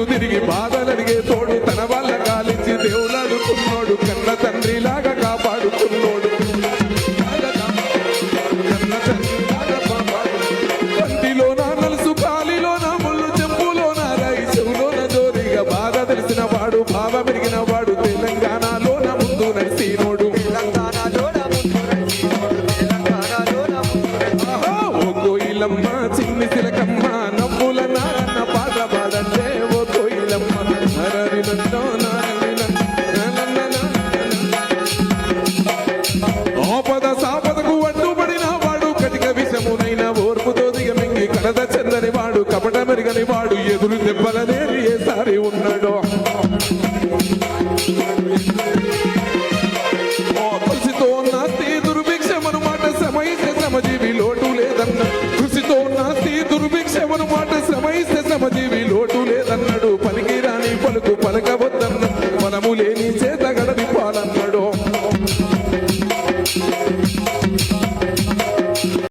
తిరిగి బాధలడిగే తోడు తన వల్ల గాలించి దేవులాడుకున్నోడు కన్న తండ్రిలాగా కాపాడుకున్నోడు కంటిలో నా నలుసు కాలిలో నా ముళ్ళు చెప్పులో నా రాయి చెవులోన జోరిగా బాధ తెలిసిన వాడు భావ పెరిగిన వాడు తెలంగాణలో నా ముందు నడిసినోడు ఓ కోయిలమ్మ చిన్ని సిలకమ్మ నవ్వుల నాన్న పాట పాడంటే ఓ కోయిలమ్మ ఆపద సాపదకు అడ్డుపడిన వాడు కటిక విషమునైన ఓర్పుతో దిగమింగి కడద చెందని వాడు కపట మెరుగని వాడు ఎదురు దెబ్బలనేది ఏసారి ఉన్నాడో కృషితో నాస్తి దుర్భిక్షమను మాట శ్రమైస్తే శ్రమజీవి లోటు లేదన్న కృషితో నాస్తి దుర్భిక్షమను మాట శ్రమైస్తే శ్రమజీవి లోటు లేదన్నాడు పలికి రాని పలుకు పలకవద్దన్న మనము లేని